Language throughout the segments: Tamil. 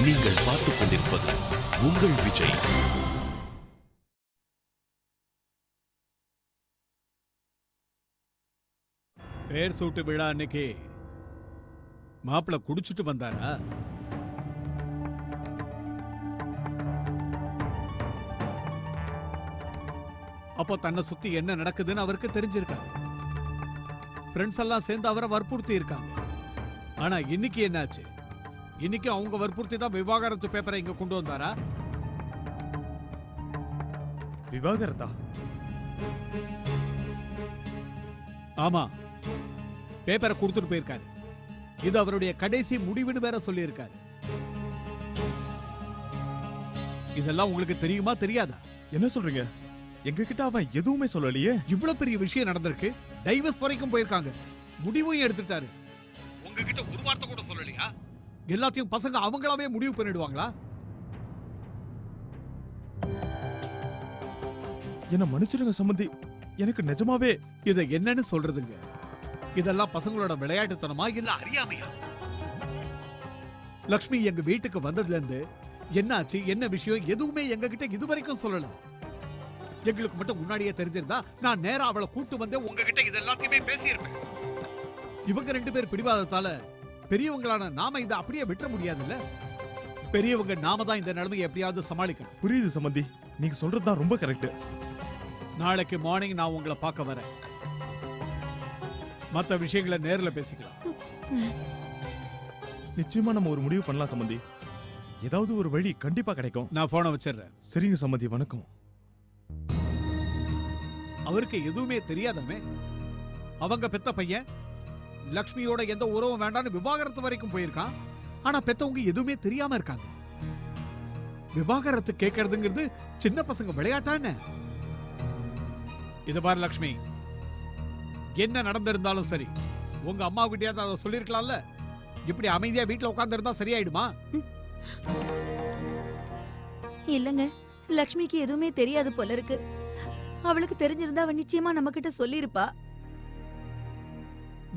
நீங்கள் பார்த்துக் கொண்டிருப்பது உங்கள் விஜய். பேர் சூட்டு விழா அன்னைக்கு மாப்பிள்ள குடிச்சிட்டு வந்தாரா? அப்போ தன்னை சுத்தி என்ன நடக்குதுன்னு அவருக்கு தெரிஞ்சிருக்காது. ஃப்ரெண்ட்ஸ் எல்லாம் சேர்ந்து அவரை வற்புறுத்தி இருக்காங்க. ஆனா இன்னைக்கு என்னாச்சு? இன்னைக்கு அவங்க வற்புறுத்தி தான் விவாகரத்து பேப்பரை இங்க கொண்டு வந்தாரா? விவாகரத்தா? ஆமா, பேப்பரை கொடுத்துட்டு போயிருக்காரு. இது அவருடைய கடைசி முடிவுன்னு வேற சொல்லி இருக்காரு. இதெல்லாம் உங்களுக்கு தெரியுமா தெரியாதா? என்ன சொல்றீங்க? எங்க கிட்ட அவன் எதுவுமே சொல்லலையே. இவ்வளவு பெரிய விஷயம் நடந்திருக்கு. டைவர்ஸ் வரைக்கும் போயிருக்காங்க. முடிவும் எடுத்துட்டாரு. உங்ககிட்ட ஒரு வார்த்தை கூட சொல்லலையா? எல்லாத்தையும் பசங்க அவங்களாவே முடிவு பண்ணிடுவாங்களா? என்ன மன்னிச்சிடுங்க சம்பந்தி, எனக்கு நிஜமாவே இத என்னன்னு சொல்றதுங்க? இதெல்லாம் பசங்களோட விளையாட்டுத்தனமா இல்ல அறியாமையா? லக்ஷ்மி எங்க வீட்டுக்கு வந்ததுல இருந்து என்னாச்சு என்ன விஷயம் எதுவுமே எங்க கிட்ட இதுவரைக்கும் சொல்லல. எங்களுக்கு மட்டும் முன்னாடியே தெரிஞ்சிருந்தா நான் நேரா அவளை கூட்டு வந்து உங்ககிட்ட இது எல்லாத்தையுமே பேசியிருப்பேன். இவங்க 2 பேர் பிடிவாதத்தால பெரியவங்களான நாம இதை அப்படியே விட்டுற முடியாதுல்ல. பெரியவங்க நாம தான் இந்த நிலைமையை எப்படியாவது சமாளிக்கணும். புரியுது சம்பந்தி, நீங்க சொல்றதுதான் ரொம்ப கரெக்ட். நாளைக்கு மார்னிங் நான் உங்களை பார்க்க வரேன். மற்ற விஷயங்களை நேர்ல பேசிக்கலாம். நிச்சயமா நம்ம ஒரு முடிவு பண்ணலாம் சம்பந்தி. ஏதாவது ஒரு வழி கண்டிப்பா கிடைக்கும். நான் போனை வச்சிடுறேன். சரிங்க சம்பந்தி, வணக்கம். அவருக்கு எதுவுமே தெரியாதமே. அவங்க பெத்த பையன் லக்ஷ்மியோட எந்த உறவும் வேண்டான்னு விவாகரத்து வரைக்கும் போயிருக்கான். ஆனா பெத்தவங்க எதுவுமே தெரியாம இருக்காங்க. விவாகரத்து கேட்கறதுங்கிறது சின்ன பசங்க விளையாட்டா என்ன? இது பாரு லக்ஷ்மி, என்ன நடந்திருந்தாலும் சரி உங்க அம்மா கிட்டயாவது அதை சொல்லிருக்கலாம்ல. இப்படி அமைதியா வீட்டுல உட்கார்ந்து இருந்தா சரியாயிடுமா? இல்லங்க, லக்ஷ்மிக்கு எதுவுமே தெரியாது போல இருக்கு. அவளுக்கு தெரிஞ்சிருந்தா அவ நிச்சயமா நம்ம கிட்ட சொல்லிருப்பா.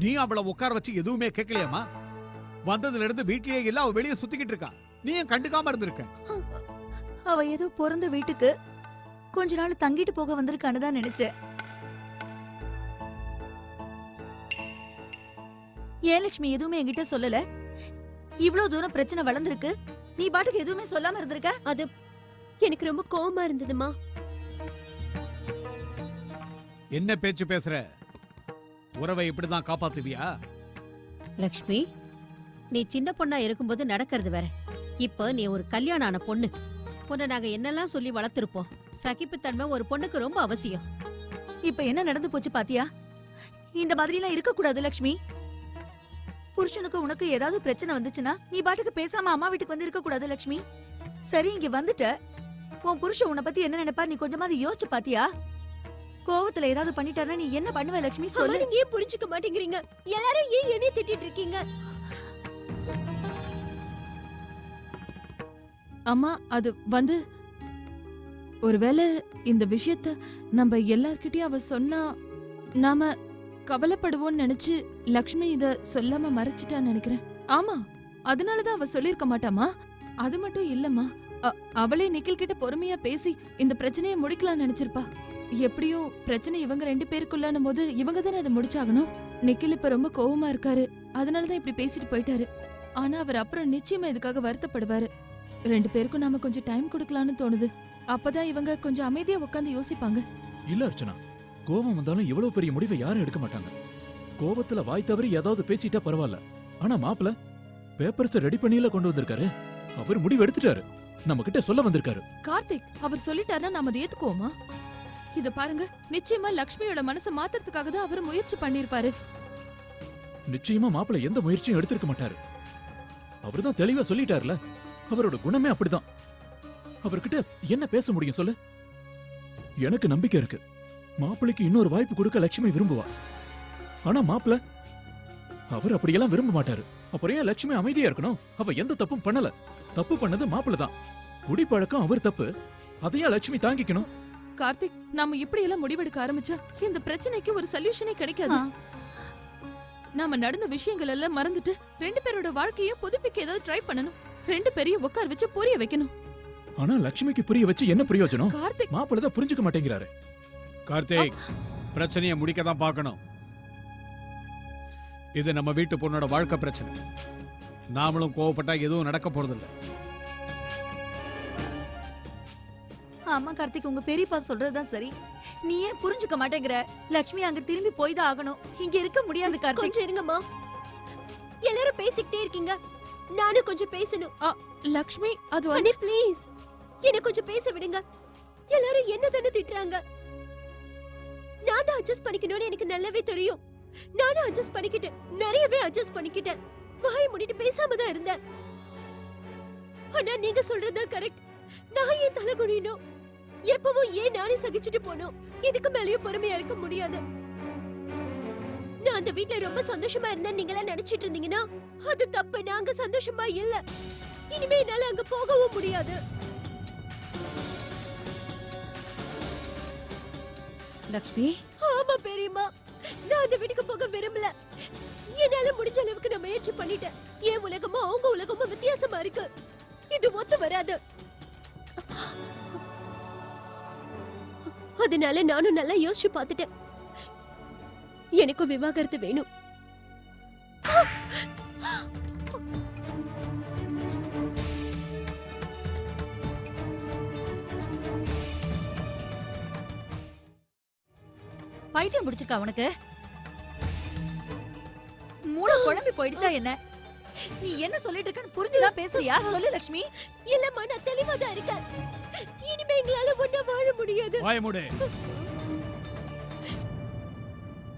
நீ அவளை உட்கார வச்சு எதுவுமே கேட்கலையாமா? வந்ததுல இருந்து வீட்லயே இல்ல, அவ வெளியே சுத்திக்கிட்டு இருக்கா. நீ ஏன் கண்டுக்காம இருந்திருக்க? அவ ஏதோ பிறந்த வீட்டுக்கு கொஞ்ச நாள் தங்கிட்டு போக வந்திருக்கான்னு தான் நினைச்சேன். ஏன் லட்சுமி எதுவுமே என்கிட்ட சொல்லல? இவ்வளவு தூரம் பிரச்சனை வளர்ந்திருக்கு, நீ பாட்டுக்கு எதுவுமே சொல்லாம இருந்திருக்க. அது எனக்கு ரொம்ப கோவமா இருந்ததுமா. என்ன பேச்சு பேசுற? உறவை இப்படிதான் காப்பாத்துவியா? லக்ஷ்மி, நீ சின்ன பொண்ணா இருக்கும்போது நடக்கிறது வேற. இப்ப நீ ஒரு கல்யாணம் ஆன பொண்ணு. உன்னை நாங்க என்னெல்லாம் சொல்லி வளர்த்திருப்போம். சகிப்புத்தன்மை ஒரு பொண்ணுக்கு ரொம்ப அவசியம். இப்ப என்ன நடந்து போச்சு பாத்தியா? இந்த மாதிரி எல்லாம் இருக்க கூடாது லட்சுமி. புருஷனுக்கு உனக்கு ஏதாவது பிரச்சனை வந்துச்சுன்னா நீ பாட்டுக்கு பேசாம அம்மா வீட்டுக்கு வந்து இருக்க கூடாது லட்சுமி. சரி, இங்க வந்துட்ட, உன் புருஷன் உன்னை பத்தி என்ன நினைப்பா நீ கொஞ்சமாவது யோசிச்சு பாத்தியா? கோவத்துல ஏதாவது பண்ணிட்டாருன்னா நீ என்ன பண்ணுவ லட்சுமி? சொல்லு. நீங்க ஏன் புரிஞ்சுக்க மாட்டேங்கிறீங்க? எல்லாரும் ஏன் என்னைய திட்டிட்டு இருக்கீங்க? அம்மா, அது வந்து ஒருவேளை இந்த விஷயத்த நம்ம எல்லார்கிட்டயும் அவ சொன்னா நாம கவலைப்படுவோம்னு நினைச்சு லக்ஷ்மி இத சொல்லாம மறைச்சிட்டான்னு நினைக்கிறேன். ஆமா, அதனாலதான் அவ சொல்லிருக்க மாட்டாமா. அது மட்டும் இல்லம்மா, அவளே நிக்கில் கிட்ட பொறுமையா பேசி இந்த பிரச்சனையை முடிக்கலாம்னு நினைச்சிருப்பா. எப்படியோ பிரச்சனை இவங்க 2 பேருக்குள்ளானும் போது இவங்க தானே அதை முடிச்சாகணும். நிக்கில் இப்ப ரொம்ப கோவமா இருக்காரு, அதனாலதான் இப்படி பேசிட்டு போயிட்டாரு. ஆனா அவர் அப்புறம் நிச்சயமா இதுக்காக வருத்தப்படுவாரு. 2 பேருக்கும் நாம கொஞ்சம் டைம் கொடுக்கலாம்னு தோணுது. அப்பதான் இவங்க கொஞ்சம் அமைதியா உட்காந்து யோசிப்பாங்க. இல்ல அர்ச்சனா, கோபம் வந்தாலும் இவ்வளவு பெரிய முடிவை யாரும் எடுக்க மாட்டாங்க. கோபத்துல வாய் தவறி ஏதாவது பேசிட்டா பரவாயில்ல. ஆனா மாப்பிள்ள பேப்பர்ஸ் ரெடி பண்ணியில கொண்டு வந்திருக்காரு. அவர் முடிவு எடுத்துட்டாரு, நம்ம கிட்ட சொல்ல வந்திருக்காரு. கார்த்திக், அவர் சொல்லிட்டாருன்னா நாம அதை ஏத்துக்குவோமா? இத பாருங்க, நிச்சயமா லக்ஷ்மியோட மனசை மாத்துறதுக்காக தான் அவர் முயற்சி பண்ணிருப்பாரு. நிச்சயமா மாப்பிள்ள எந்த முயற்சியும் எடுத்திருக்க மாட்டாரு. அவர்தான் தெளிவா சொல்லிட்டாருல, அவரோட குணமே அப்படிதான். அவர்கிட்ட என்ன பேச முடியும் சொல்லு? எனக்கு நம்பிக்கை இருக்கு, மாப்பிள்ளைக்கு இன்னொரு வாய்ப்பு கொடுக்க லட்சுமி விரும்புவா. ஆனா மாப்பிள்ள அவர் அப்படியெல்லாம் விரும்ப மாட்டாரு. அப்புறம் ஏன் லட்சுமி அமைதியா இருக்கணும்? அவ எந்த தப்பும் பண்ணல. தப்பு பண்ணது மாப்பிள்ள தான். குடிப்பழக்கம் அவர் தப்பு, அதையா லட்சுமி தாங்கிக்கணும்? கார்த்திக், நாம இப்படி எல்லாம் முடிவெடுக்க ஆரம்பிச்சா இந்த பிரச்சனைக்கு ஒரு சொல்யூஷனே கிடைக்காது. நாம நடந்த விஷயங்கள் எல்லாம் மறந்துட்டு 2 பேரோட வாழ்க்கையும் புதுப்பிக்க ஏதாவது ட்ரை பண்ணணும். ரெண்டு பேரையும் உட்கார வச்சு புரிய வைக்கணும். ஆனா லட்சுமிக்கு புரிய வச்சு என்ன பிரயோஜனம்? கார்த்திக் மாப்பிள்ளை தான் புரிஞ்சுக்க மாட்டேங்கிறாரு. கார்த்திக், பிரச்சனையை முடிக்க தான் பார்க்கணும். இது நம்ம வீட்டு பொண்ணோட வாழ்க்கை பிரச்சனை. நாமளும் கோவப்பட்டா எதுவும் நடக்க போறதில்ல. ஆமா கார்த்திக், உங்க பெரியப்பா சொல்றதுதான் சரி. நீ ஏன் புரிஞ்சுக்க மாட்டேங்கிற? லக்ஷ்மி அங்க திரும்பி போய் தான் ஆகணும். இங்க இருக்க முடியாது கார்த்திக். கொஞ்சம் இருங்கம்மா, எல்லாரும் பேசிக்கிட்டே இருக்கீங்க, நானும் கொஞ்சம் பேசணும். லக்ஷ்மி அது அண்ணி ப்ளீஸ் என்ன கொஞ்சம் பேச விடுங்க. எல்லாரும் என்ன தானே திட்டுறாங்க. நான் தான் அட்ஜஸ்ட் பண்ணிக்கணும்னு எனக்கு நல்லாவே தெரியும். நானும் அட்ஜஸ்ட் பண்ணிக்கிட்டேன், நிறையவே அட்ஜஸ்ட் பண்ணிக்கிட்டேன். வாயை மூடிட்டு பேசாம தான் இருந்தேன். ஆனா நீங்க சொல்றதுதான் கரெக்ட். நான் ஏன் தலை குனியணும்? எப்பவும் ஏன் நானே சகிச்சுட்டு போனோம்? இதுக்கு மேலயும் பொறுமையா இருக்க முடியாது. நான் அந்த வீட்ல ரொம்ப சந்தோஷமா இருந்தேன் நீங்க எல்லாம் நினைச்சிட்டு இருந்தீங்கன்னா அது தப்பு. நாங்க சந்தோஷமா இல்ல. இனிமே என்னால அங்க போகவும் முடியாது. லக்ஷ்மி, ஆமா பெரியம்மா, நான் அந்த வீட்டுக்கு போக விரும்பல. என்னால முடிஞ்ச அளவுக்கு நான் முயற்சி பண்ணிட்டேன். என் உலகமும் அவங்க உலகமும் வித்தியாசமா இருக்கு. இது ஒத்து வராது. அதனால நானும் நல்லா யோசிச்சு பார்த்துட்டேன். எனக்கும் விவாகரத்து வேணும். பைத்தியம் பிடிச்சிருக்கா உனக்கு? மூளை குழம்பி போயிடுச்சா என்ன? நீ என்ன சொல்லிட்டு இருக்கன்னு புரிஞ்சுதான் பேசுறியா? சொல்லு லக்ஷ்மி. இல்லம்மா, நான் தெளிவா தான் இருக்கேன். இனிமே எங்களால ஒண்ணா வாழ முடியாது. வாய மூடு.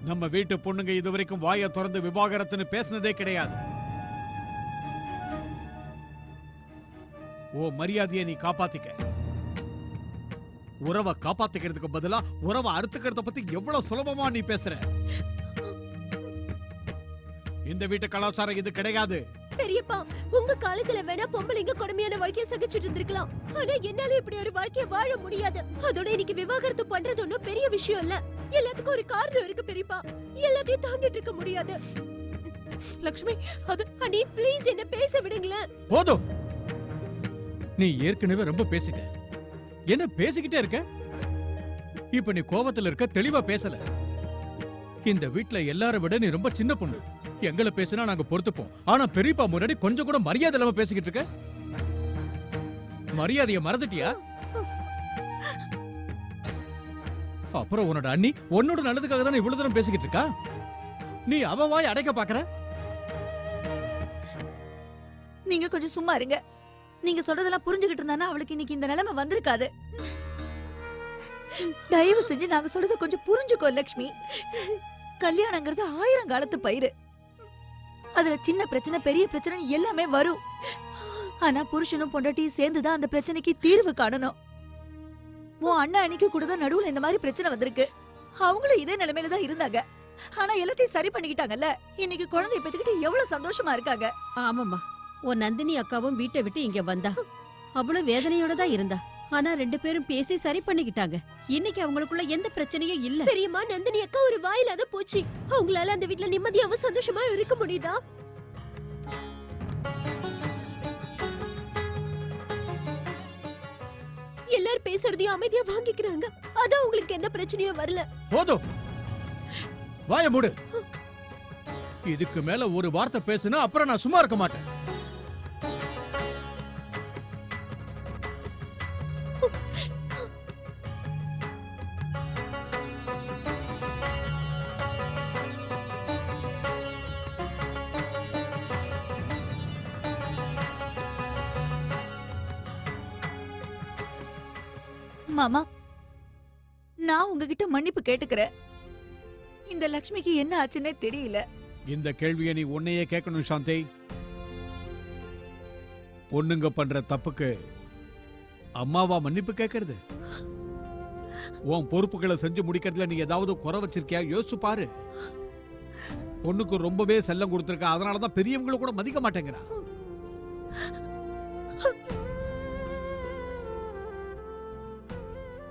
நம்ம வீட்டு பொண்ணுங்க இதுவரைக்கும் வாயை திறந்து விவாகரத்துன்னு பேசினதே கிடையாது. ஓ மரியாதையை நீ காப்பாத்திக்க. உறவை காப்பாத்திக்கிறதுக்கு பதிலா உறவை அறுத்துக்கிறத பத்தி எவ்வளவு சுலபமா நீ பேசுற. இந்த வீட்டு கலாச்சாரம் இது கிடையாது. பெரியப்பா, உங்க காலத்துல வேணா பொம்பளைங்க கொடுமையான வாழ்க்கைய சகிச்சுட்டு இருந்திருக்கலாம். ஆனா என்னால இப்படி ஒரு வாழ்க்கைய வாழ முடியாது. அதோட இன்னைக்கு விவாகரத்து பண்றது ஒண்ணும் பெரிய விஷயம் இல்ல. எல்லாத்துக்கும் ஒரு காரணம் இருக்கு பெரியப்பா. எல்லாத்தையும் தாங்கிட்டு இருக்க முடியாது. லக்ஷ்மி அது அண்ணி ப்ளீஸ் என்ன பேச விடுங்களேன். போதும், நீ ஏற்கனவே ரொம்ப பேசிட்ட. என்ன பேசிக்கிட்டே இருக்க? இப்ப நீ கோவத்துல இருக்க, தெளிவா பேசல. இந்த வீட்ல எல்லாரை விட நீ ரொம்ப சின்ன பொண்ணு. எங்களை பேசினா நாங்க பொறுத்துப்போம். ஆனா பெரியப்பா முன்னாடி கொஞ்சம் கூட மரியாதை இல்லாம பேசிக்கிட்டு இருக்க. மரியாதைய மறந்துட்டியா? அப்புறம் உன்னோட அண்ணி உன்னோட நல்லதுக்காக தானே இவ்வளவு தூரம் பேசிக்கிட்டு இருக்கா. நீ அவ வாய் அடைக்க பாக்குற. நீங்க கொஞ்சம் சும்மா இருங்க. நீங்க சொல்றதெல்லாம் புரிஞ்சுகிட்டு இருந்தானா அவளுக்கு இன்னைக்கு இந்த நிலைமை வந்திருக்காது. தயவு செஞ்சு நாங்க சொல்றத கொஞ்சம் புரிஞ்சுக்கோ லக்ஷ்மி. கல்யாணங்கிறது 1000 காலத்து பயிர். அதுல சின்ன பிரச்சனை பெரிய பிரச்சனை எல்லாமே வரும். ஆனா புருஷனும் பொண்டாட்டியும் சேர்ந்துதான் அந்த பிரச்சனைக்கு தீர்வு காணணும். உன் அண்ணன் அன்னைக்கு கூட தான் நடுவுல இந்த மாதிரி பிரச்சனை வந்திருக்கு. அவங்களும் இதே நிலைமையில தான் இருந்தாங்க. ஆனா எல்லாத்தையும் சரி பண்ணிக்கிட்டாங்கல்ல. இன்னைக்கு குழந்தை பெத்துக்கிட்டு எவ்வளவு சந்தோஷமா இருக்காங்க. ஆமாம்மா, உன் நந்தினி அக்காவும் வீட்டை விட்டு இங்க வந்தா. அவளும் வேதனையோட தான் இருந்தா. ஆனா 2 பேரும் பேசி சரி பண்ணிக்கிட்டாங்க. இன்னைக்கு அவங்களுக்குள்ள எந்த பிரச்சனையும் இல்ல. பெரியம்மா, நந்தினி அக்கா ஒரு வாயில்லாத போச்சு. அவங்களால அந்த வீட்ல நிம்மதியாவும் சந்தோஷமா இருக்க முடியுதா? எல்லாரும் பேசுறதையும் அமைதியா வாங்கிக்கிறாங்க. அதான் உங்களுக்கு எந்த பிரச்சனையும் வரல. போதும், வாய மூடு. இதுக்கு மேல ஒரு வார்த்தை பேசுனா அப்புறம் நான் சும்மா இருக்க மாட்டேன். மாமா, நான் உங்ககிட்ட மன்னிப்பு கேட்டுக்கிறேன். இந்த லக்ஷ்மிக்கு என்ன ஆச்சுன்னே தெரியல. இந்த கேள்வியை நீ உன்னையே கேட்கணும் சாந்தி. பொண்ணுங்க பண்ற தப்புக்கு அம்மாவா மன்னிப்பு கேட்கறது? உன் பொறுப்புகளை செஞ்சு முடிக்கிறதுல நீ ஏதாவது குறை வச்சிருக்கியா யோசிச்சு பாரு. பொண்ணுக்கு ரொம்பவே செல்லம் கொடுத்திருக்க, அதனாலதான் பெரியவங்களும் கூட மதிக்க மாட்டேங்கிறா.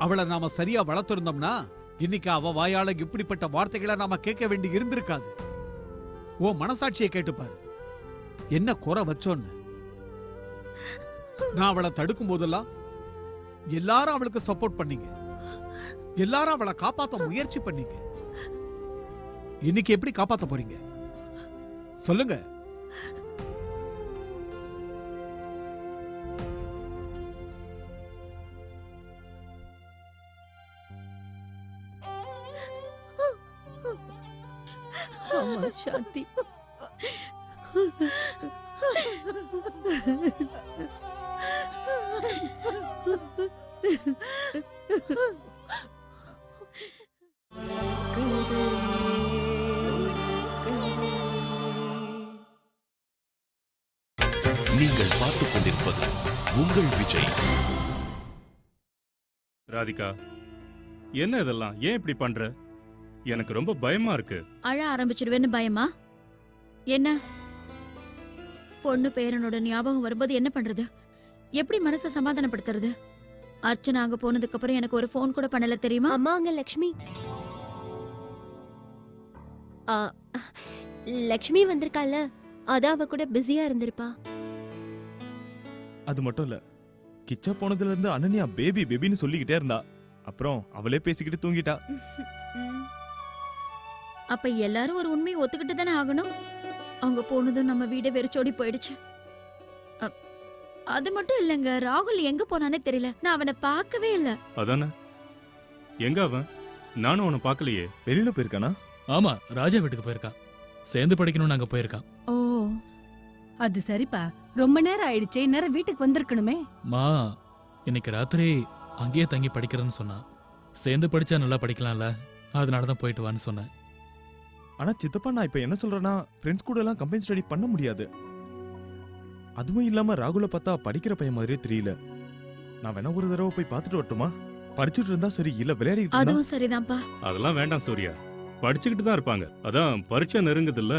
அவளை நாம சரியா வளர்த்திருந்தோம்னா இன்னைக்கு அவ வாயால இப்படிப்பட்ட வார்த்தைகளை நாம கேட்க வேண்டி இருந்திருக்காது. ஓ மனசாட்சியை கேட்டுப்பாரு, என்ன குறை வச்சோன்னு. நான் அவளை தடுக்கும் போதெல்லாம் எல்லாரும் அவளுக்கு சப்போர்ட் பண்ணீங்க, எல்லாரும் அவளை காப்பாத்த முயற்சி பண்ணீங்க. இன்னைக்கு எப்படி காப்பாத்த போறீங்க சொல்லுங்க? ஆமா சாந்தி. நீங்கள் பார்த்துக் கொண்டிருப்பது உங்கள் விஜய். ராதிகா, என்ன இதெல்லாம்? ஏன் இப்படி பண்ற? எனக்கு ரொம்ப பயமா இருக்கு. அழ ஆரம்பிச்சிடுவேன்னு பயமா? என்ன பொண்ணு பேரனோட ஞாபகம் வரும்போது என்ன பண்றது? எப்படி மனசை சமாதானப்படுத்துறது? அர்ச்சனா அங்க போனதுக்கு அப்புறம் எனக்கு ஒரு ஃபோன் கூட பண்ணல தெரியுமா? அம்மா அங்க லக்ஷ்மி. ஆ, லக்ஷ்மி வந்திருக்கால, அதான் அவ கூட பிஸியா இருந்திருப்பா. அது மட்டும் இல்ல, கிச்சா போனதுல இருந்து அனன்யா பேபி பேபின்னு சொல்லிக்கிட்டே இருந்தா. அப்புறம் அவளே பேசிக்கிட்டு தூங்கிட்டா. அப்ப எல்லாரும் ஒரு உண்மையை ஒத்துக்கிட்டு தானே ஆகணும். அவங்க போனதும் நம்ம வீடே வெறிச்சோடி போயிடுச்சு. அது மட்டும் இல்லங்க, ராகுல் எங்க போனானே தெரியல. நான் அவனை பார்க்கவே இல்ல. அதானே? எங்க அவன்? நானும் அவனை பார்க்கலையே. வெளியில போயிருக்கானா? ஆமா, ராஜா வீட்டுக்கு போயிருக்கான். சேர்ந்து படிக்கணும்னு அங்க போயிருக்கான். ஓ, அது சரிப்பா, ரொம்ப நேரம் ஆயிடுச்சே, நேரம் வீட்டுக்கு வந்திருக்கணுமே. மா, இன்னைக்கு ராத்திரி அங்கேயே தங்கி படிக்கிறேன்னு சொன்னான். சேர்ந்து படிச்சா நல்லா படிக்கலாம்ல, அதனாலதான் போயிட்டு வான்னு சொன்னேன். ஆனா சித்தப்பா, நான் இப்ப என்ன சொல்றேன்னா, ஃப்ரெண்ட்ஸ் கூட எல்லாம் கம்பைன் ஸ்டடி பண்ண முடியாது. அதுவும் இல்லாம ராகுல பார்த்தா படிக்கிற பையன் மாதிரியே தெரியல. நான் வேணா ஒரு தடவை போய் பார்த்துட்டு வரட்டுமா? படிச்சுட்டு இருந்தா சரி, இல்ல விளையாடிட்டு இருந்தா? அதுவும் சரிதான்ப்பா. அதெல்லாம் வேண்டாம் சூர்யா, படிச்சுக்கிட்டு தான் இருப்பாங்க. அதான் பரீட்சை நெருங்குதுல்ல.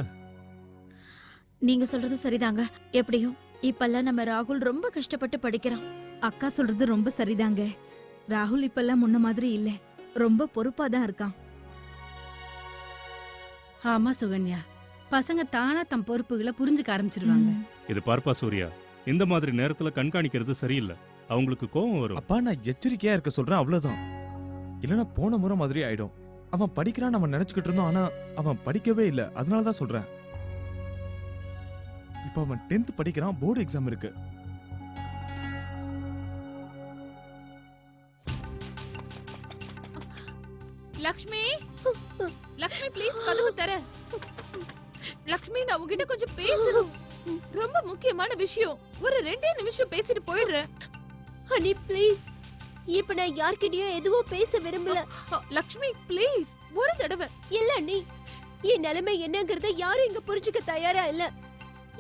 நீங்க சொல்றது சரிதாங்க. எப்படியும் இப்பெல்லாம் நம்ம ராகுல் ரொம்ப கஷ்டப்பட்டு படிக்கிறான். அக்கா சொல்றது ரொம்ப சரிதாங்க. ராகுல் இப்பெல்லாம் முன்ன மாதிரி இல்ல, ரொம்ப பொறுப்பா தான் இருக்கான். ஆமா சுகன்யா, பசங்க தானா தம் பொறுப்புகளை புரிஞ்சுக்க ஆரம்பிச்சிருவாங்க. இது பார்ப்பா சூர்யா, இந்த மாதிரி நேரத்துல கண்காணிக்கிறது சரியில்லை. அவங்களுக்கு கோவம் வரும். அப்பா, நான் எச்சரிக்கையா இருக்க சொல்றேன், அவ்வளவுதான். இல்லனா போன முறை மாதிரி ஆயிடும். அவன் படிக்கிறான் நம்ம நினைச்சுக்கிட்டு இருந்தோம், ஆனா அவன் படிக்கவே இல்ல. அதனாலதான் சொல்றேன். இப்ப அவன் 10th படிக்கிறான், போர்டு எக்ஸாம் இருக்கு. லக்ஷ்மி, லக்ஷ்மி ப்ளீஸ் கதவு தர. லக்ஷ்மி, நான் உன்கிட்ட கொஞ்சம் பேசணும். ரொம்ப முக்கியமான விஷயம். ஒரு 2 நிமிஷம் பேசிட்டு போயிடுறேன். ஹனி ப்ளீஸ், இப்ப நான் யார்கிட்டயும் எதுவும் பேச விரும்பல. லக்ஷ்மி ப்ளீஸ், ஒரு தடவை. இல்ல அண்ணி, என் நிலைமை என்னங்கறத யாரும் இங்க புரிஞ்சுக்க தயாரா இல்ல.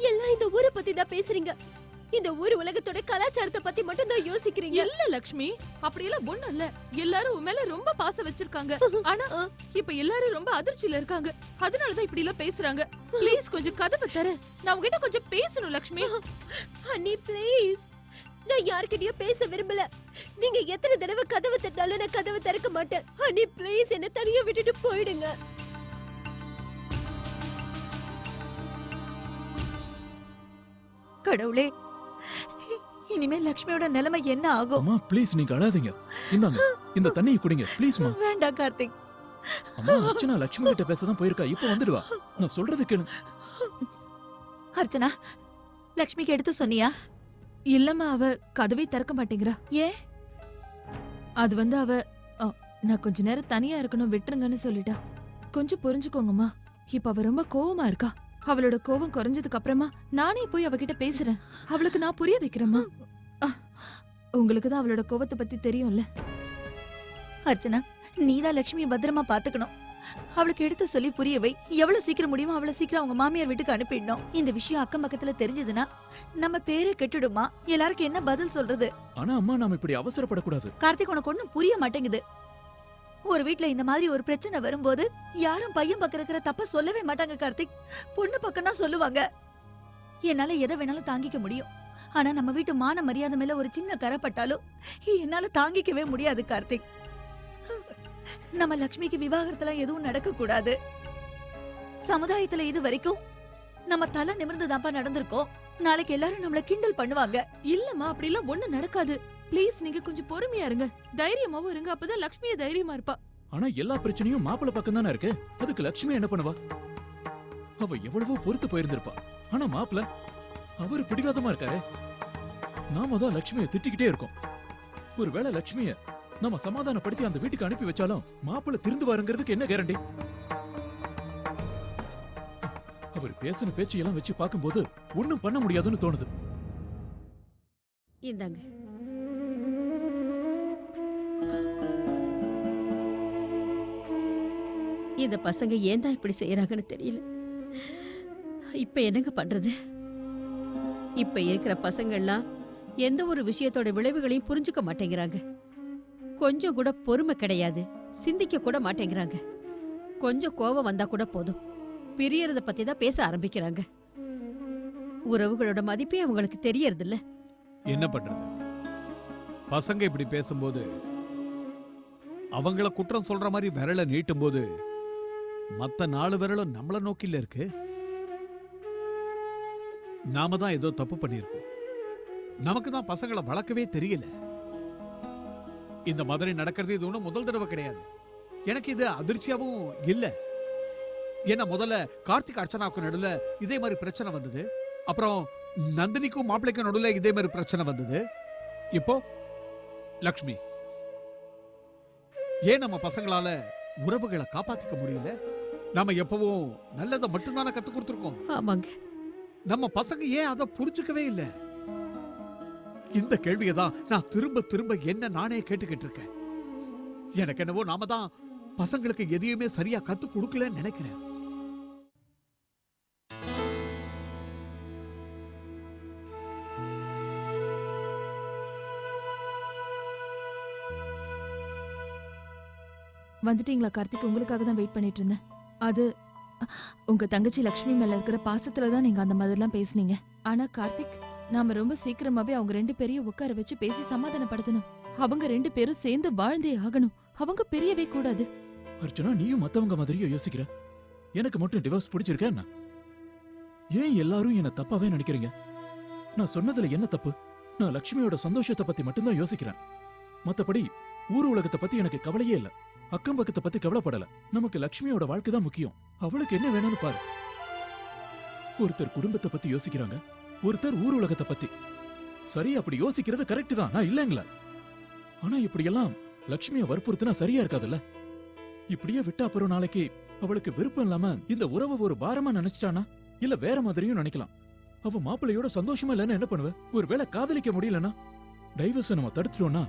எல்லாம் இந்த ஊரை பத்தி தான் பேசுறீங்க. இந்த ஊர் உலகத்தோட கலாச்சாரத்தை பத்தி மட்டும் தான் யோசிக்கிறீங்க. இல்ல லக்ஷ்மி, அப்படியெல்லாம் ஒண்ணும் இல்ல. எல்லாரும் உன் மேல ரொம்ப பாசம் வச்சிருக்காங்க. ஆனா இப்ப எல்லாரும் ரொம்ப அதிர்ச்சியில இருக்காங்க. அதனாலதான் இப்படி எல்லாம் பேசுறாங்க. ப்ளீஸ் கொஞ்சம் கதவை தர. நான் உங்ககிட்ட கொஞ்சம் பேசணும் லக்ஷ்மி. அண்ணி ப்ளீஸ், நான் யார்கிட்டயும் பேச விரும்பல. நீங்க எத்தனை தடவை கதவை தட்டினாலும் நான் கதவை திறக்க மாட்டேன். அண்ணி ப்ளீஸ், என்ன தனியா விட்டுட்டு போயிடுங்க. கடவுளே, இனிமே லக்ஷ்மியோட நிலைமை என்ன ஆகும்? அம்மா ப்ளீஸ், நீங்க அழாதீங்க. இந்தாங்க, இந்த தண்ணியை குடிங்க ப்ளீஸ்மா. வேண்டாம் கார்த்திக். அம்மா, அர்ச்சனா லட்சுமி கிட்ட பேசதான் போயிருக்கா. இப்ப வந்துடுவா. நான் சொல்றது கேளு. அர்ச்சனா, லக்ஷ்மிக்கு எடுத்து சொன்னியா? இல்லம்மா, அவ கதவை திறக்க மாட்டேங்கிறா. ஏன்? அது அவ நான் கொஞ்ச நேரம் தனியா இருக்கணும், விட்டுருங்கன்னு சொல்லிட்டா. கொஞ்சம் புரிஞ்சுக்கோங்கம்மா. இப்ப அவ ரொம்ப கோவமா இருக்கா. அவளோட கோவம் குறைஞ்சதுக்கு அப்புறமா நானே போய் அவகிட்ட பேசுறேன். அவளுக்கு நான் புரிய வைக்கிறேம்மா. உங்களுக்கு தான் அவளோட கோவத்தை பத்தி தெரியும்ல. அர்ச்சனா, நீதான் லக்ஷ்மியை பத்திரமா பாத்துக்கணும். அவளுக்கு எடுத்து சொல்லி புரிய வை. எவ்வளவு சீக்கிரம் முடியுமோ அவ்வளவு சீக்கிரம் அவங்க மாமியார் வீட்டுக்கு அனுப்பிடணும். இந்த விஷயம் அக்கம் பக்கத்துல தெரிஞ்சதுன்னா நம்ம பேரே கெட்டுடுமா? எல்லாருக்கும் என்ன பதில் சொல்றது? ஆனா அம்மா, நாம இப்படி அவசரப்படக்கூடாது. கார்த்திக், உனக்கு ஒண்ணும் புரிய மாட்டேங்குது. ஒரு வீட்ல இந்த மாதிரி ஒரு பிரச்சனை வரும்போது யாரும் பையன் பக்கம் இருக்கிற தப்ப சொல்லவே மாட்டாங்க கார்த்திக். பொண்ணு பக்கம் தான் சொல்லுவாங்க. என்னால எதை வேணாலும் தாங்கிக்க முடியும். ஆனா நம்ம வீட்டு மான மரியாதை மேல ஒரு சின்ன கரைப்பட்டாலும் என்னால தாங்கிக்கவே முடியாது கார்த்திக். நம்ம லக்ஷ்மிக்கு விவாகரத்துல எதுவும் நடக்க கூடாது. சமுதாயத்துல இது வரைக்கும் நம்ம தலை நிமிர்ந்துதான்ப்பா நடந்திருக்கோம். நாளைக்கு எல்லாரும் நம்மள கிண்டல் பண்ணுவாங்க. இல்லம்மா அப்படிலாம் ஒண்ணு நடக்காது. ப்ளீஸ் நீங்க கொஞ்சம் பொறுமையா இருங்க, தைரியமாவும் இருங்க. அப்பதான் லக்ஷ்மிய தைரியமா இருப்பா. ஆனா எல்லா பிரச்சனையும் மாப்பிள்ள பக்கம் தானே இருக்கு. அதுக்கு லட்சுமி என்ன பண்ணுவா? அவ எவ்வளவோ பொறுத்து போயிருந்திருப்பா. ஆனா மாப்பிள்ள அவரு பிடிவாதமா இருக்காரு. நாம தான் லட்சுமியை திட்டிக்கிட்டே இருக்கோம். ஒருவேளை லட்சுமிய நம்ம சமாதானப்படுத்தி அந்த வீட்டுக்கு அனுப்பி வச்சாலும் மாப்பிள்ள திருந்துவாருங்கிறதுக்கு என்ன கேரண்டி? அவர் பேசின பேச்சையெல்லாம் வச்சு பார்க்கும்போது ஒண்ணும் பண்ண முடியாதுன்னு தோணுது. இந்தாங்க. இந்த பசங்க ஏன் தான் இப்படி செய்யறாங்கன்னு தெரியல. இப்ப என்னங்க பண்றது? இப்ப இருக்கிற பசங்கள்லாம் எந்த ஒரு விஷயத்தோட விளைவுகளையும் புரிஞ்சுக்க மாட்டேங்கிறாங்க. கொஞ்சம் கூட பொறுமை கிடையாது, சிந்திக்க கூட மாட்டேங்கிறாங்க. கொஞ்சம் கோபம் வந்தா கூட போதும், பிரியறத பத்தி தான் பேச ஆரம்பிக்கிறாங்க. உறவுகளோட மதிப்பே அவங்களுக்கு தெரியறது இல்ல. என்ன பண்றது? பசங்க இப்படி பேசும்போது அவங்கள குற்றம் சொல்ற மாதிரி விரல நீட்டும் போது மத்த 4 விரலும் நம்மள நோக்கில இருக்கு. நாம தான் ஏதோ தப்பு பண்ணிருக்கோம். நமக்கு தான் பசங்களை வளர்க்கவே தெரியல. இந்த மாதிரி நடக்கிறது இது ஒண்ணும் முதல் தடவை கிடையாது. எனக்கு இது அதிர்ச்சியாவும் இல்ல. ஏன்னா முதல்ல கார்த்திக் அர்ச்சனாவுக்கு நடுவுல இதே மாதிரி பிரச்சனை வந்தது. அப்புறம் நந்தினிக்கும் மாப்பிள்ளைக்கும் நடுவுல இதே மாதிரி பிரச்சனை வந்தது. இப்போ லக்ஷ்மி. ஏன் நம்ம பசங்களால உறவுகளை காப்பாத்திக்க முடியல? நாம எப்பவும் நல்லதை மட்டும்தானே கத்து கொடுத்துருக்கோம். ஆமாங்க. நம்ம பசங்க ஏன் அதை புரிஞ்சுக்கவே இல்ல? இந்த கேள்வியை தான் நான் திரும்ப திரும்ப என்ன நானே கேட்டுக்கிட்டு இருக்கேன். எனக்கு என்னவோ நாம தான் பசங்களுக்கு எதையுமே சரியா கத்து கொடுக்கலன்னு நினைக்கிறேன். வந்துட்டீங்களா கார்த்திக்? உங்களுக்காக தான் வெயிட் பண்ணிட்டு இருந்தேன். அது உங்க தங்கச்சி லக்ஷ்மி மேல இருக்கிற பாசத்துல தான் நீங்க அந்த மாதிரிலாம் பேசுனீங்க. ஆனா கார்த்திக், நாம ரொம்ப சீக்கிரமாவே அவங்க 2 பேரையும் உட்கார வச்சு பேசி சமாதானப்படுத்தணும். அவங்க 2 பேரும் சேர்ந்து வாழ்ந்தே ஆகணும். அவங்க பிரியவே கூடாது. அர்ச்சனா, நீயும் மத்தவங்க மாதிரியே யோசிக்கிற. எனக்கு மட்டும் டிவோர்ஸ் பிடிச்சிருக்கா என்ன? ஏன் எல்லாரும் என்ன தப்பாவே நினைக்கிறீங்க? நான் சொன்னதுல என்ன தப்பு? நான் லட்சுமியோட சந்தோஷத்தை பத்தி மட்டும்தான் யோசிக்கிறேன். மத்தபடி ஊர் உலகத்தை பத்தி எனக்கு கவலையே இல்ல. அக்கம் பக்கத்தை பத்தி கவலைப்படல. நமக்கு லட்சுமியோட வாழ்க்கை தான் முக்கியம். அவளுக்கு என்ன வேணும்னு பாரு. ஒருத்தர் குடும்பத்தை பத்தி யோசிக்கிறாங்க, ஒருத்தர் ஊர் உலகத்தை பத்தி. சரி, அப்படி யோசிக்கிறது கரெக்ட் தான், நான் இல்லைங்களா? ஆனா இப்படியெல்லாம் லட்சுமியை வற்புறுத்தினா சரியா இருக்காதுல்ல. இப்படியே விட்டா அப்புறம் நாளைக்கு அவளுக்கு விருப்பம் இல்லாம இந்த உறவை ஒரு பாரமா நினைச்சிட்டானா, இல்ல வேற மாதிரியும் நினைக்கலாம். அவ மாப்பிள்ளையோட சந்தோஷமா இல்லைன்னு என்ன பண்ணுவ? ஒருவேளை காதலிக்க முடியலன்னா, டைவர்ஸை நம்ம தடுத்துட்டோம்னா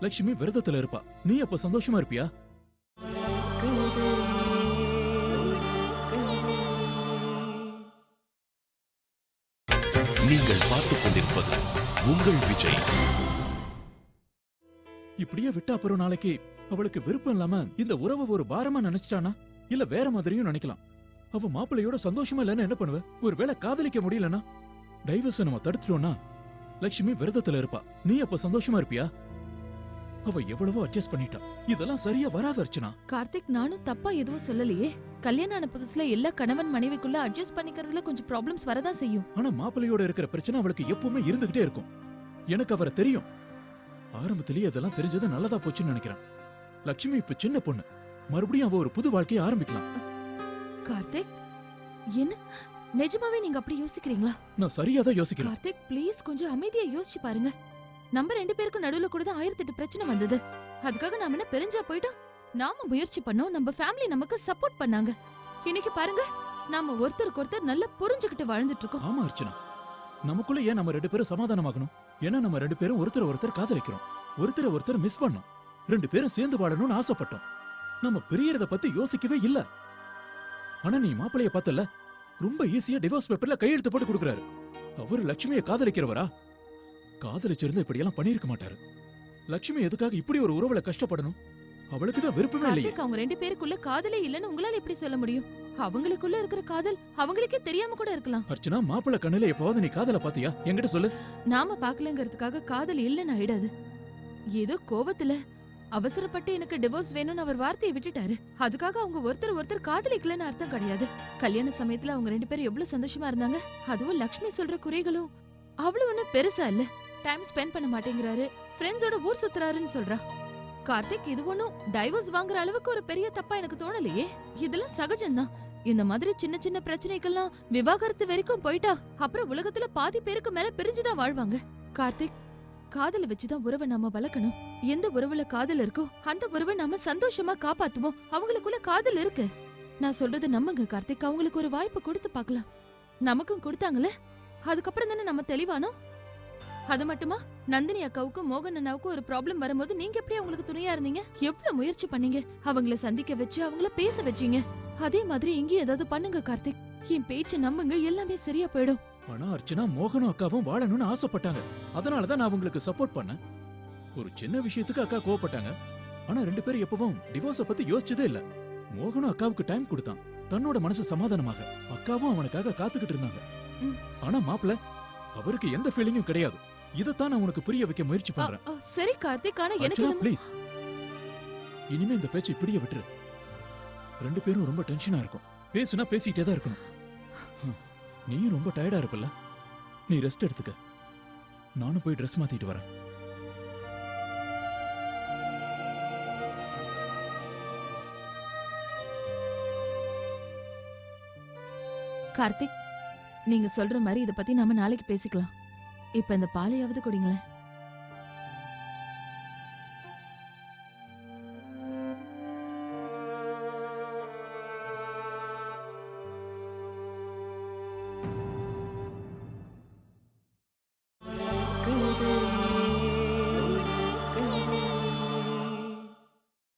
லட்சுமி விரதத்துல இருப்பா. நீ அப்ப சந்தோஷமா இருப்பியா? நீங்கள் பார்த்துக் கொண்டிருப்பது உங்கள் விஜய். இப்படியே விட்டா அப்புறம் நாளைக்கு அவளுக்கு விருப்பம் இல்லாம இந்த உறவை ஒரு பாரமா நினைச்சிட்டானா, இல்ல வேற மாதிரியும் நினைக்கலாம். அவ மாப்பிள்ளையோட சந்தோஷமா இல்லைன்னு என்ன பண்ணுவ? ஒருவேளை காதலிக்க முடியலன்னா, டைவர்ஸை நம்ம தடுத்துட்டோம்னா லட்சுமி விரதத்துல இருப்பா. நீ அப்ப சந்தோஷமா இருப்பியா? அவ எவ்வளவோ அட்ஜஸ்ட் பண்ணிட்டா. இதெல்லாம் சரியா வராது அர்ச்சனா. கார்த்திக், நானும் தப்பா எதுவும் சொல்லலையே. கல்யாணம் ஆன புதுசுல எல்லா கணவன் மனைவிக்குள்ள அட்ஜஸ்ட் பண்ணிக்கிறதுல கொஞ்சம் ப்ராப்ளம்ஸ் வரதான் செய்யும். ஆனா மாப்பிள்ளையோட இருக்கிற பிரச்சனை அவளுக்கு எப்பவுமே இருந்துகிட்டே இருக்கும். எனக்கு அவரை தெரியும். ஆரம்பத்திலேயே அதெல்லாம் தெரிஞ்சது நல்லதா போச்சுன்னு நினைக்கிறேன். லட்சுமி இப்ப சின்ன பொண்ணு. மறுபடியும் அவ ஒரு புது வாழ்க்கையை ஆரம்பிக்கலாம். கார்த்திக், என்ன நிஜமாவே நீங்க அப்படி யோசிக்கிறீங்களா? நான் சரியாதான் யோசிக்கிறேன். கார்த்திக், ப்ளீஸ் கொஞ்சம் அமைதியா யோசிச்சு பாருங்க. நம்ம 2 பேருக்கும் நடுவுல கூட தான் 1008 பிரச்சனை வந்தது. அதுக்காக நாம என்ன பெருஞ்சா போயிட்டோம்? நாம முயற்சி பண்ணோம், நம்ம ஃபேமிலி நமக்கு சப்போர்ட் பண்ணாங்க. இன்னைக்கு பாருங்க, நாம ஒருத்தருக்கு ஒருத்தர் நல்லா புரிஞ்சுக்கிட்டு வாழ்ந்துட்டு இருக்கோம். ஆமா அர்ச்சனா, நமக்குள்ள ஏன் நம்ம 2 பேரும் சமாதானமாகணும்? ஏன்னா நம்ம 2 பேரும் ஒருத்தர் காதலிக்கிறோம், ஒருத்தர் மிஸ் பண்ணோம், 2 பேரும் சேர்ந்து வாழணும்னு ஆசைப்பட்டோம். நம்ம பிரியறத பத்தி யோசிக்கவே இல்ல. ஆனா நீ மாப்பிளைய பார்த்தல, ரொம்ப ஈஸியா டிவோர்ஸ் பேப்பர்ல கையெழுத்து போட்டு கொடுக்கறாரு. அவரு லட்சுமியை காதலிக்கிறவரா? காதலிச்சிருந்தா இப்படி எல்லாம் பண்ணிருக்க மாட்டாரு. லட்சுமி எதுக்காக இப்படி ஒரு உறவுல கஷ்டப்படணும்? அவளுக்கு தான் விருப்பமே இல்லையே. கார்த்திக், அவங்க 2 பேருக்குள்ள காதலே இல்லன்னு உங்களால எப்படி சொல்ல முடியும்? அவங்களுக்குள்ள இருக்கிற காதல் அவங்களுக்கே தெரியாம கூட இருக்கலாம். அர்ச்சனா, மாப்பிள்ளை கண்ணுல எப்பவாவது நீ காதல பாத்தியா? என்கிட்ட சொல்லு. நாம பாக்கலங்கிறதுக்காக காதல் இல்லன்னு ஆயிடாது. ஏதோ கோவத்துல அவசரப்பட்டு எனக்கு டிவோர்ஸ் வேணும்னு அவர் வார்த்தையை விட்டுட்டாரு. அதுக்காக அவங்க ஒருத்தர் காதலிக்கலன்னு அர்த்தம் கிடையாது. கல்யாண சமயத்துல அவங்க 2 பேரும் எவ்வளவு சந்தோஷமா இருந்தாங்க. அதுவும் லக்ஷ்மி சொல்ற குறைகளும் அவ்வளவு ஒண்ணும் பெருசா இல்ல. டைம் ஸ்பெண்ட் பண்ண மாட்டேங்கிறாரு, ஃப்ரெண்ட்ஸோட ஊர் சுத்துறாருன்னு சொல்றா. கார்த்திக் இது ஒண்ணும் டைவர்ஸ் வாங்குற அளவுக்கு ஒரு பெரிய தப்பா எனக்கு தோணலையே. இதெல்லாம் சகஜம்தான். இந்த மாதிரி சின்ன சின்ன பிரச்சனைக்கெல்லாம் விவாகரத்து வரைக்கும் போயிட்டா அப்புறம் உலகத்துல பாதி பேருக்கு மேல பிரிஞ்சுதான் வாழ்வாங்க. கார்த்திக், காதல வச்சுதான் உறவை நாம வளர்க்கணும். எந்த உறவுல காதல் இருக்கோ அந்த உறவை நாம சந்தோஷமா காப்பாத்துவோம். அவங்களுக்குள்ள காதல் இருக்கு. நான் சொல்றது நம்புங்க கார்த்திக். அவங்களுக்கு ஒரு வாய்ப்பு கொடுத்து பார்க்கலாம். நமக்கும் கொடுத்தாங்கல்ல, அதுக்கப்புறம் தானே நம்ம தெளிவானோம். அது மட்டுமா, நந்தினி அக்காவுக்கும் மோகன் அண்ணாவுக்கும் ஒரு ப்ராப்ளம் வரும்போது நீங்க எப்படி அவங்களுக்கு துணையா இருந்தீங்க? எவ்வளவு முயற்சி பண்ணீங்க, அவங்கள சந்திக்க வச்சு அவங்கள பேச வச்சீங்க. அதே மாதிரி இங்க ஏதாவது பண்ணுங்க கார்த்திக். என் பேச்ச நம்புங்க, எல்லாமே சரியா போயிடும். ஆனா அர்ச்சனா மோகனும் அக்காவும் வாழணும்னு ஆசைப்பட்டாங்க. அதனாலதான் நான் உங்களுக்கு சப்போர்ட் பண்ணேன். ஒரு சின்ன விஷயத்துக்கு அக்கா கோவப்பட்டாங்க. ஆனா 2 பேரும் எப்பவும் டிவோர்ஸ பத்தி யோசிச்சதே இல்ல. மோகனும் அக்காவுக்கு டைம் கொடுத்தான், தன்னோட மனசு சமாதானமாக. அக்காவும் அவனுக்காக காத்துக்கிட்டு இருந்தாங்க. ம். ஆனா மாப்பிள்ள அவருக்கு எந்த ஃபீலிங்கும் கிடையாது. இதத்தான் நான் உனக்கு புரிய வைக்க முயற்சி பண்றேன். சரி கார்த்திக், ஆனா எனக்கு என்னமோ- ப்ளீஸ், இனிமே இந்த பேச்சை இப்படியே விட்டுரு. 2 பேரும் ரொம்ப டென்ஷனா இருக்கும். பேசுனா பேசிட்டே தான் இருக்கணும். நீயும் ரொம்ப டயர்டா இருப்பல்ல, நீ ரெஸ்ட் எடுத்துக்க. நானும் போய் ட்ரெஸ் மாத்திட்டு வரேன். கார்த்திக், நீங்க சொல்ற மாதிரி இத பத்தி நாம நாளைக்கு பேசிக்கலாம். இப்ப இந்த பாலையாவது குடிங்களேன்.